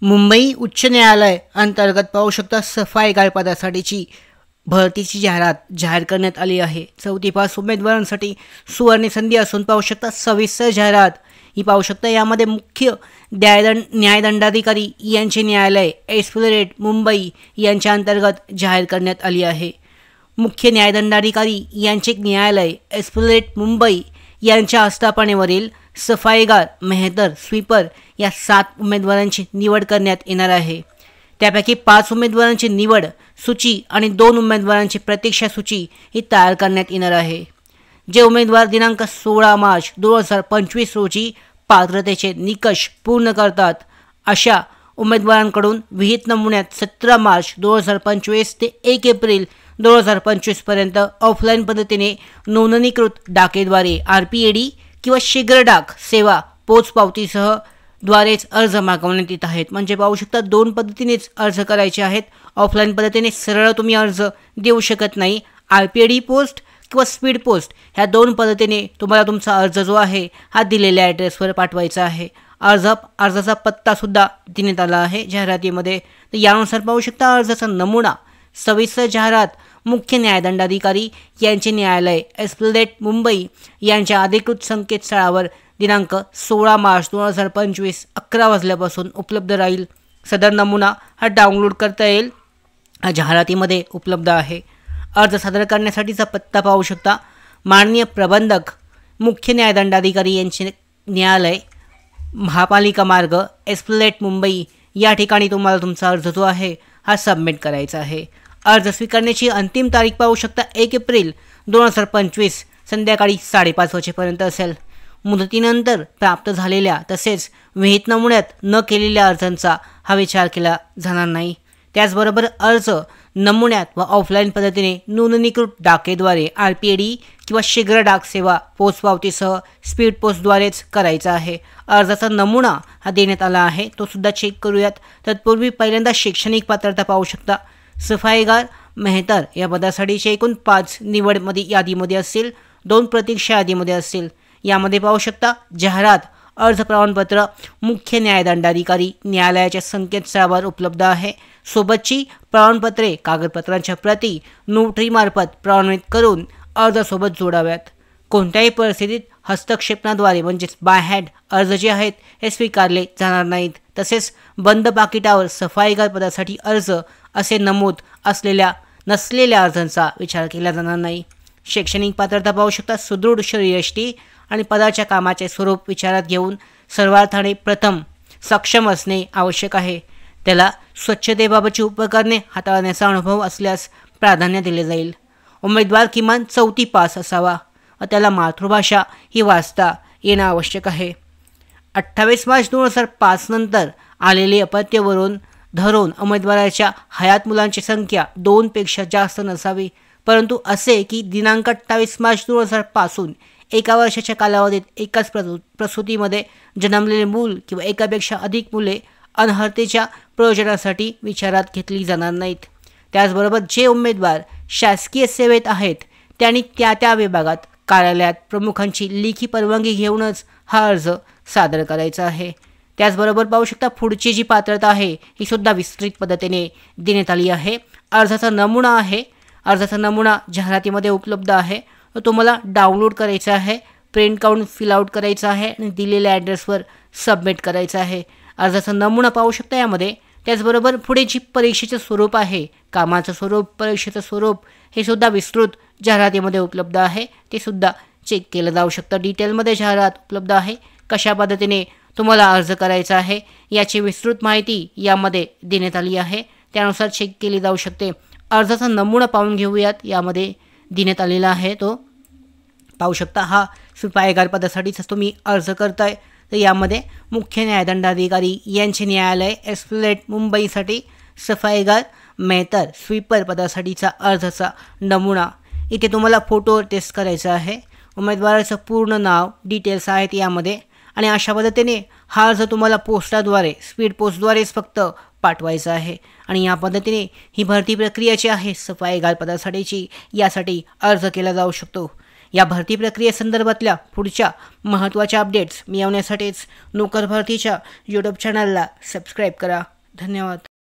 मुंबई उच्च न्यायालय अंतर्गत पाहू शकता सफाईगार पदासाठीची भरतीची जाहिरात जाहीर करण्यात आली आहे। 34 उमेदवारांसाठी सुवर्ण संधी असून पाहू शकता सविस्तर जाहिरात ही पाहू शकता। यामध्ये मुख्य न्यायदंडाधिकारी यांचे न्यायालय एस्प्लनेड मुंबई यांच्या अंतर्गत जाहीर करण्यात आली आहे। मुख्य न्यायदंडाधिकारी यांचे न्यायालय एस्प्लनेड मुंबई यांच्या आस्थापनेवरील सफाईगार, मेहतर, स्वीपर या 7 उमेदवारांची निवड करण्यात येणार आहे। त्यापैकी 5 उमेदवारांची निवड सूची आणि 2 उमेदवारांची प्रतीक्षा सूची ही तयार करण्यात येणार आहे। जे उमेदवार दिनांक 16 मार्च 2025 रोजी पात्रतेचे निकष पूर्ण करतात अशा उमेदवारांकडून विहित नमुन्यात 17 मार्च 2025 ते 1 एप्रिल 2025 पर्यंत ऑफलाईन पद्धतीने नोंदणीकृत डाकेद्वारे RPAD किंवा शीघ्र डाक सेवा पोचपावतीसह द्वारेच अर्ज मागवण्यात येत आहेत। म्हणजे पाहू शकता 2 पद्धतीनेच अर्ज करायचे आहेत। ऑफलाईन पद्धतीने सरळ तुम्ही अर्ज देऊ शकत नाही। RPAD पोस्ट किंवा स्पीड पोस्ट ह्या 2 पद्धतीने तुम्हाला तुमचा अर्ज जो आहे हा दिलेल्या ॲड्रेसवर पाठवायचा आहे। अर्जाचा पत्ता सुद्धा देण्यात आला आहे जाहिरातीमध्ये। तर यानुसार पाहू शकता अर्जाचा नमुना, सविस्तर जाहिरात मुख्य न्यायदंडाधिकारी यांचे न्यायालय एस्प्लनेड मुंबई यांच्या अधिकृत संकेतस्थळावर दिनांक 16 मार्च 2025 11 वाजल्यापासून उपलब्ध राहील। सदर नमुना हा डाउनलोड करता येईल, हा जाहिरातीमध्ये उपलब्ध आहे। अर्ज सादर करण्यासाठीचा पत्ता पाहू शकता। माननीय प्रबंधक मुख्य न्यायदंडाधिकारी यांचे न्यायालय, महापालिका मार्ग, एस्प्लनेड मुंबई या ठिकाणी तुम्हाला तुमचा अर्ज जो आहे हा सबमिट करायचा आहे। अर्ज स्वीकारण्याची अंतिम तारीख पाहू शकता 1 एप्रिल 2025 संध्याकाळी 5:30 वाजेपर्यंत असेल। मुदतीनंतर प्राप्त झालेल्या तसेच विहित नमुन्यात न केलेल्या अर्जांचा हा विचार केला जाणार नाही। त्याचबरोबर अर्ज नमुन्यात व ऑफलाईन पद्धतीने नोंदणीकृत डाकेद्वारे RPAD किंवा शीघ्र डाक सेवा पोचपावतीसह स्पीड पोस्टद्वारेच करायचा आहे। अर्जाचा नमुना हा देण्यात आला आहे, तो सुद्धा चेक करूयात। तत्पूर्वी पहिल्यांदा शैक्षणिक पात्रता पाहू शकता। सफाईगार, मेहतर या पदासाठीचे एकूण 5 निवड यादीमध्ये असतील, 2 प्रतीक्षा यादीमध्ये असतील। यामध्ये पाहू शकता जाहिरात अर्ज प्रमाणपत्र मुख्य न्यायदंडाधिकारी न्यायालयाच्या संकेतस्थळावर उपलब्ध आहे। सोबतची प्रमाणपत्रे कागदपत्रांच्या प्रती नोटरीमार्फत प्रमाणित करून अर्जासोबत जोडाव्यात। कोणत्याही परिस्थितीत हस्तक्षेपणाद्वारे म्हणजेच बाय हँड अर्ज जे आहेत हे स्वीकारले जाणार नाहीत। तसेच बंद पाकिटावर सफाईगार पदासाठी अर्ज असे नमूद नसलेल्या अर्जांचा विचार केला जाणार नाही। शैक्षणिक पात्रता पाहू शकता। सुदृढ शरीरयष्टी आणि पदाच्या कामाचे स्वरूप विचारात घेऊन सर्वार्थाने प्रथम सक्षम असणे आवश्यक आहे। त्याला स्वच्छतेबाबतची उपकरणे हाताळण्याचा अनुभव असल्यास प्राधान्य दिले जाईल। उमेदवार किमान 4थी पास असावा व त्याला मातृभाषा ही वाचता येणं आवश्यक आहे। 28 मार्च 2005 नंतर आलेले अपत्यवरून धरून उमेदवाराच्या हयात मुलांची संख्या 2 पेक्षा जास्त नसावी, परंतु असे की दिनांक 28 मार्च 2000 पासून 1 वर्षाच्या कालावधीत एकाच प्रसूतीमध्ये जन्मलेले मूल किंवा एकापेक्षा अधिक मुले अनर्हतेच्या प्रयोजनासाठी विचारात घेतली जाणार नाहीत। त्याचबरोबर जे उमेदवार शासकीय सेवेत आहेत त्यांनी त्या विभागात कार्यालयात प्रमुखांची लेखी परवानगी घेऊनच हा अर्ज सादर करायचा आहे। त्याचबरोबर पाहू शकता पुढची जी पात्रता आहे ही सुद्धा विस्तृत पद्धतीने देण्यात आली आहे। अर्जाचा नमुना आहे, अर्जाचा नमुना जाहिरातीमध्ये उपलब्ध आहे, तुम्हाला डाउनलोड करायचा आहे, प्रिंट काढून फिल आउट करायचा आहे आणि दिलेल्या ॲड्रेसवर सबमिट करायचा आहे। अर्जाचा नमुना पाहू शकता यामध्ये। त्याचबरोबर पुढे जी परीक्षेचं स्वरूप आहे, कामाचं स्वरूप, परीक्षेचं स्वरूप हे सुद्धा विस्तृत जाहिरातीमध्ये उपलब्ध आहे, ते सुद्धा चेक केलं जाऊ शकतं। डिटेलमध्ये जाहिरात उपलब्ध आहे, कशा पद्धतीने तुम्हाला अर्ज करायचा आहे याची विस्तृत माहिती यामध्ये देण्यात आली आहे, त्यानुसार चेक केली जाऊ शकते। अर्जाचा नमुना पाहून घेऊयात, यामध्ये देण्यात आलेला आहे तो पाहू शकता। हा सफाईगार पदासाठीच तुम्ही अर्ज करताय तर यामध्ये मुख्य न्यायदंडाधिकारी यांचे न्यायालय एस्प्लनेड मुंबईसाठी सफाईगार, मेहतर, स्वीपर पदासाठीचा अर्जाचा नमुना इथे तुम्हाला फोटोवर टेस्ट करायचा आहे। उमेदवाराचं पूर्ण नाव, डिटेल्स आहेत यामध्ये आणि अशा पद्धतीने हा अर्ज तुम्हाला पोस्टाद्वारे, स्पीड पोस्टद्वारेच फक्त पाठवायचा आहे आणि या पद्धतीने ही भरती प्रक्रिया जी आहे सफाईगार पदासाठीची यासाठी अर्ज केला जाऊ शकतो। या भरती प्रक्रियेसंदर्भातल्या पुढच्या महत्त्वाच्या अपडेट्स मिळवण्यासाठीच नोकर भरतीच्या यूट्यूब चॅनलला सबस्क्राईब करा. धन्यवाद.